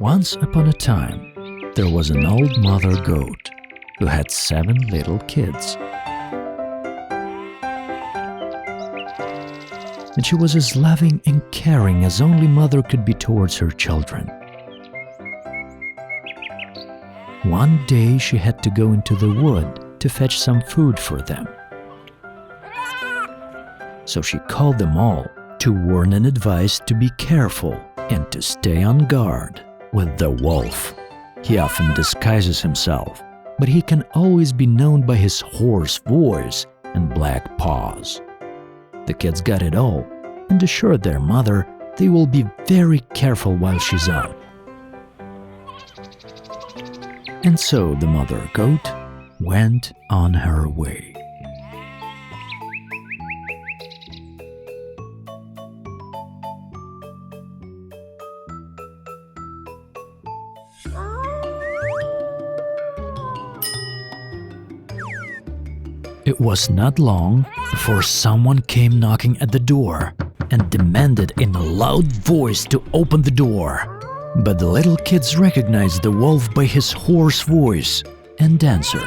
Once upon a time, there was an old mother goat who had 7 little kids. And she was as loving and caring as only mother could be towards her children. One day she had to go into the wood to fetch some food for them. So she called them all to warn and advise to be careful and to stay on guard with the wolf. He often disguises himself, but he can always be known by his hoarse voice and black paws. The kids got it all and assured their mother they will be very careful while she's out. And so the mother goat went on her way. It was not long before someone came knocking at the door and demanded in a loud voice to open the door. But the little kids recognized the wolf by his hoarse voice and answered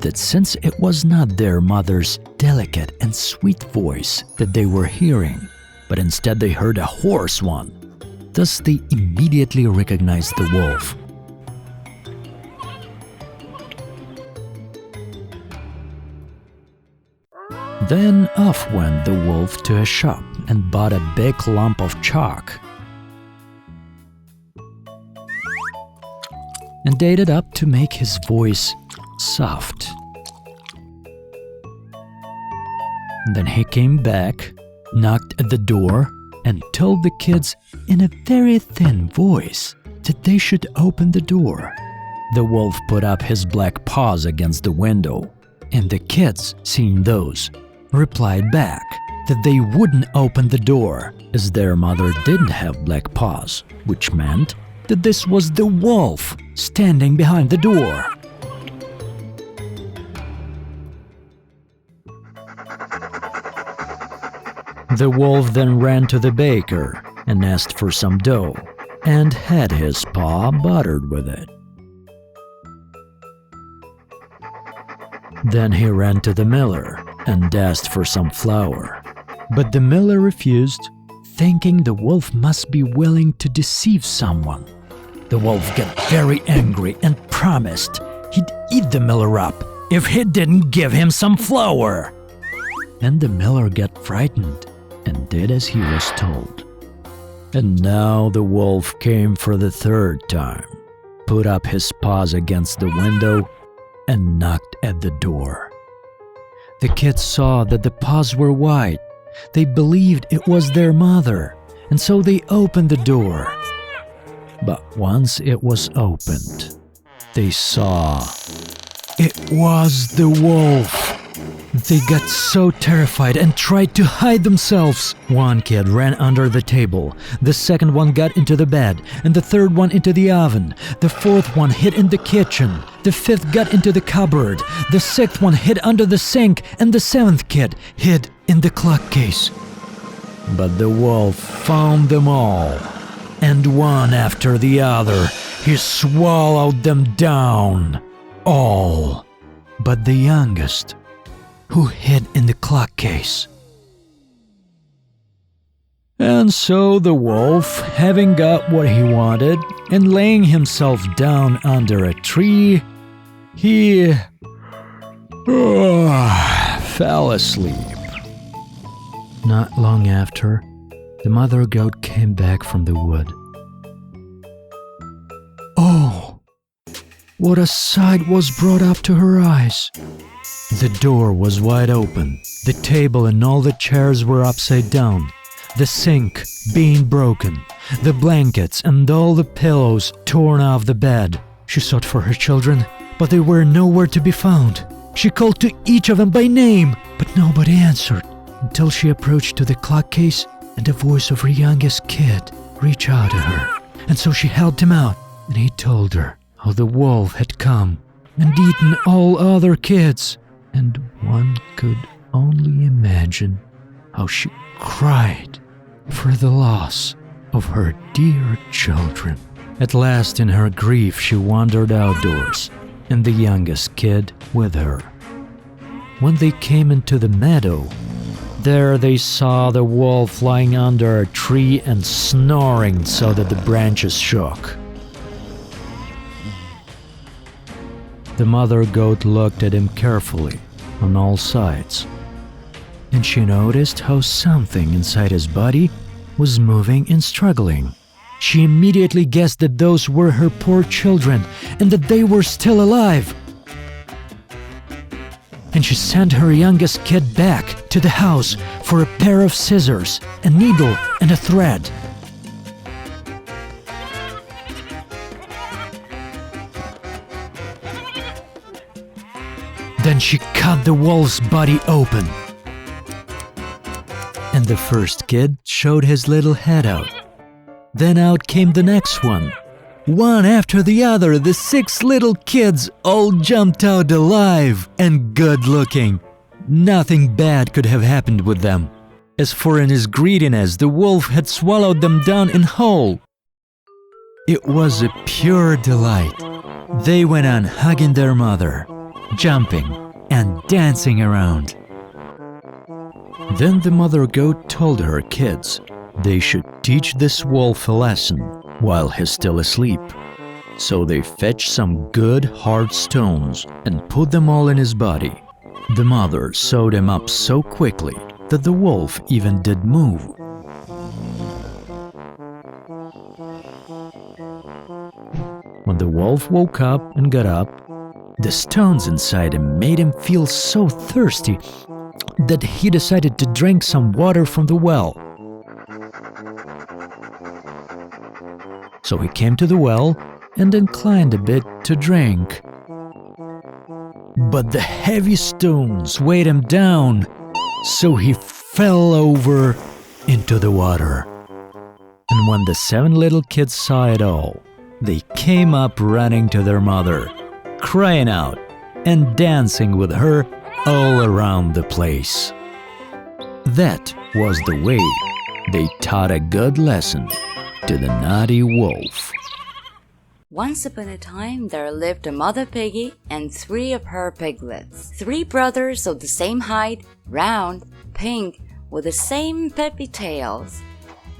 that since it was not their mother's delicate and sweet voice that they were hearing, but instead they heard a hoarse one, thus they immediately recognized the wolf. Then off went the wolf to a shop and bought a big lump of chalk and dated up to make his voice soft. Then he came back, knocked at the door, and told the kids in a very thin voice that they should open the door. The wolf put up his black paws against the window, and the kids, seeing those, replied back that they wouldn't open the door as their mother didn't have black paws, which meant that this was the wolf standing behind the door. The wolf then ran to the baker and asked for some dough and had his paw buttered with it. Then he ran to the miller and asked for some flour, but the miller refused, thinking the wolf must be willing to deceive someone. The wolf got very angry and promised he'd eat the miller up if he didn't give him some flour. And the miller got frightened and did as he was told. And now the wolf came for the 3rd time, put up his paws against the window, and knocked at the door. The kids saw that the paws were white. They believed it was their mother, and so they opened the door. But once it was opened, they saw it was the wolf. They got so terrified and tried to hide themselves. One kid ran under the table, the second one got into the bed, and the third one into the oven. The 4th one hid in the kitchen, the 5th got into the cupboard, the 6th one hid under the sink, and the 7th kid hid in the clock case. But the wolf found them all, and one after the other, he swallowed them down, all but the youngest, who hid in the clock case. And so the wolf, having got what he wanted, and laying himself down under a tree, he fell asleep. Not long after, the mother goat came back from the wood. Oh, what a sight was brought up to her eyes! The door was wide open, the table and all the chairs were upside down, the sink being broken, the blankets and all the pillows torn off the bed. She sought for her children, but they were nowhere to be found. She called to each of them by name, but nobody answered, until she approached to the clock case and the voice of her youngest kid reached out to her. And so she helped him out, and he told her how the wolf had come and eaten all other kids. And one could only imagine how she cried for the loss of her dear children. At last, in her grief, she wandered outdoors, and the youngest kid with her. When they came into the meadow, there they saw the wolf lying under a tree and snoring so that the branches shook. The mother goat looked at him carefully on all sides, and she noticed how something inside his body was moving and struggling. She immediately guessed that those were her poor children and that they were still alive. And she sent her youngest kid back to the house for a pair of scissors, a needle, and a thread. Then she cut the wolf's body open. And the first kid showed his little head out. Then out came the next one. One after the other, the 6 little kids all jumped out alive and good-looking. Nothing bad could have happened with them. As for in his greediness, the wolf had swallowed them down in whole. It was a pure delight. They went on hugging their mother, jumping and dancing around. Then the mother goat told her kids they should teach this wolf a lesson while he's still asleep. So they fetched some good hard stones and put them all in his body. The mother sewed him up so quickly that the wolf even did move. When the wolf woke up and got up, the stones inside him made him feel so thirsty that he decided to drink some water from the well. So he came to the well and inclined a bit to drink. But the heavy stones weighed him down, so he fell over into the water. And when the 7 little kids saw it all, they came up running to their mother, crying out and dancing with her all around the place. That was the way they taught a good lesson to the naughty wolf. Once upon a time, there lived a mother piggy and 3 of her piglets. 3 brothers of the same height, round, pink, with the same peppy tails.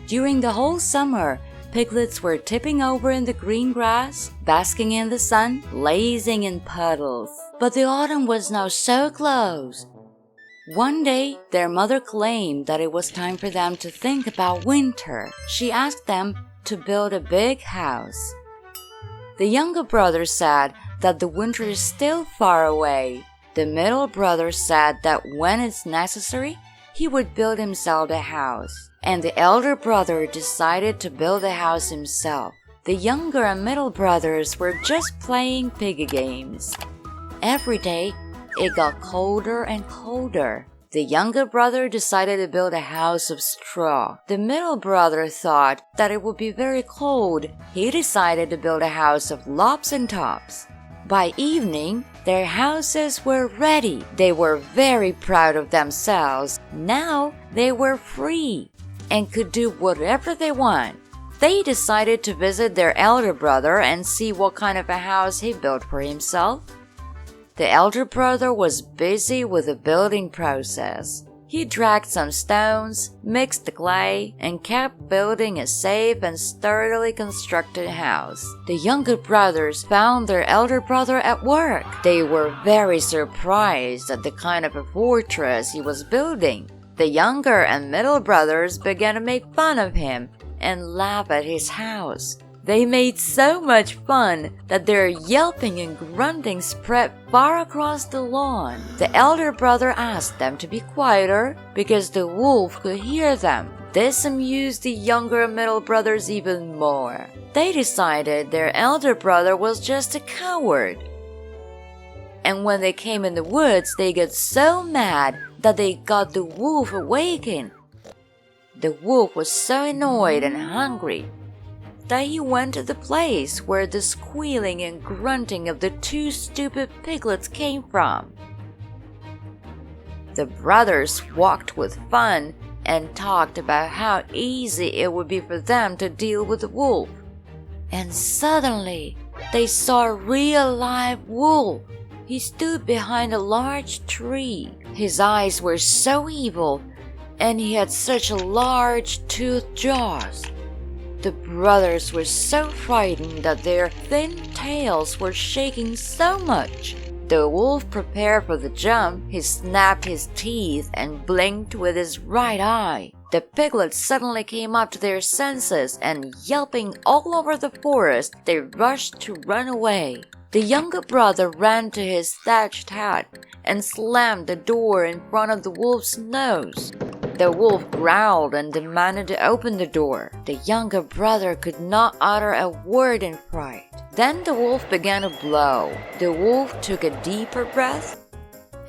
During the whole summer, piglets were tipping over in the green grass, basking in the sun, lazing in puddles. But the autumn was now so close. One day, their mother claimed that it was time for them to think about winter. She asked them to build a big house. The younger brother said that the winter is still far away. The middle brother said that when it's necessary, he would build himself a house. And the elder brother decided to build a house himself. The younger and middle brothers were just playing piggy games. Every day, it got colder and colder. The younger brother decided to build a house of straw. The middle brother thought that it would be very cold. He decided to build a house of lops and tops. By evening, their houses were ready. They were very proud of themselves. Now they were free and could do whatever they want. They decided to visit their elder brother and see what kind of a house he built for himself. The elder brother was busy with the building process. He dragged some stones, mixed the clay, and kept building a safe and sturdily constructed house. The younger brothers found their elder brother at work. They were very surprised at the kind of a fortress he was building. The younger and middle brothers began to make fun of him and laugh at his house. They made so much fun that their yelping and grunting spread far across the lawn. The elder brother asked them to be quieter because the wolf could hear them. This amused the younger and middle brothers even more. They decided their elder brother was just a coward. And when they came in the woods, they got so mad that they got the wolf awakened. The wolf was so annoyed and hungry that he went to the place where the squealing and grunting of the 2 stupid piglets came from. The brothers walked with fun and talked about how easy it would be for them to deal with the wolf. and suddenly they saw a real live wolf. He stood behind a large tree. His eyes were so evil, and he had such large toothed jaws. The brothers were so frightened that their thin tails were shaking so much. The wolf prepared for the jump. He snapped his teeth and blinked with his right eye. The piglets suddenly came up to their senses, and yelping all over the forest, they rushed to run away. The younger brother ran to his thatched hut and slammed the door in front of the wolf's nose. The wolf growled and demanded to open the door. The younger brother could not utter a word in fright. Then the wolf began to blow. The wolf took a deeper breath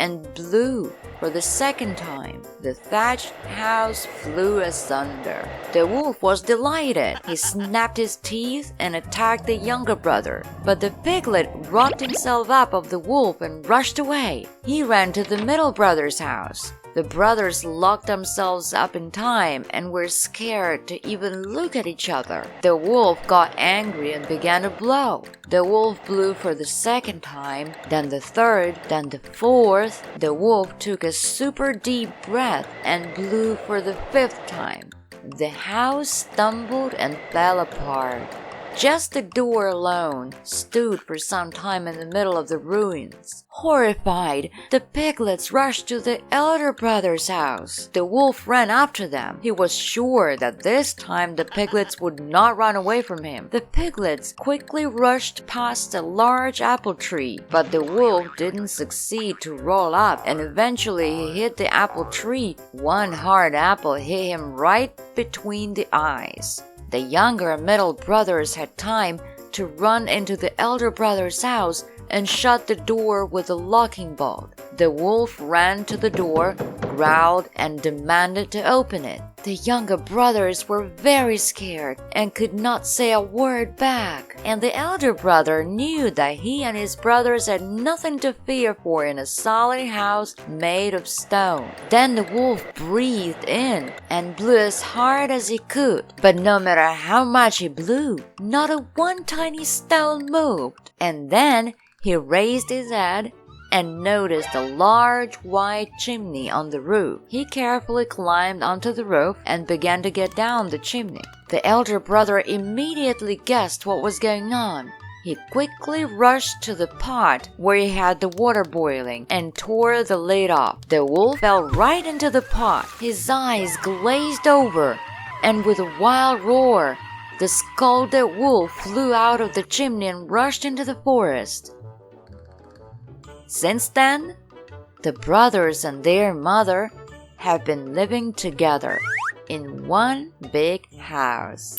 and blew for the second time. The thatched house flew asunder. The wolf was delighted. He snapped his teeth and attacked the younger brother. But the piglet wrapped himself up of the wolf and rushed away. He ran to the middle brother's house. The brothers locked themselves up in time and were scared to even look at each other. The wolf got angry and began to blow. The wolf blew for the second time, then the third, then the fourth. The wolf took a super deep breath and blew for the fifth time. The house stumbled and fell apart. Just the door alone stood for some time in the middle of the ruins. Horrified, the piglets rushed to the elder brother's house. The wolf ran after them. He was sure that this time the piglets would not run away from him. The piglets quickly rushed past a large apple tree, but the wolf didn't succeed to roll up, and eventually he hit the apple tree. One hard apple hit him right between the eyes. The younger and middle brothers had time to run into the elder brother's house and shut the door with a locking bolt. The wolf ran to the door, growled, and demanded to open it. The younger brothers were very scared and could not say a word back. And the elder brother knew that he and his brothers had nothing to fear for in a solid house made of stone. Then the wolf breathed in and blew as hard as he could. But no matter how much he blew, not a one tiny stone moved. And then he raised his head and noticed a large white chimney on the roof. He carefully climbed onto the roof and began to get down the chimney. The elder brother immediately guessed what was going on. He quickly rushed to the pot where he had the water boiling and tore the lid off. The wolf fell right into the pot. His eyes glazed over, and with a wild roar, the scalded wolf flew out of the chimney and rushed into the forest. Since then, the brothers and their mother have been living together in one big house.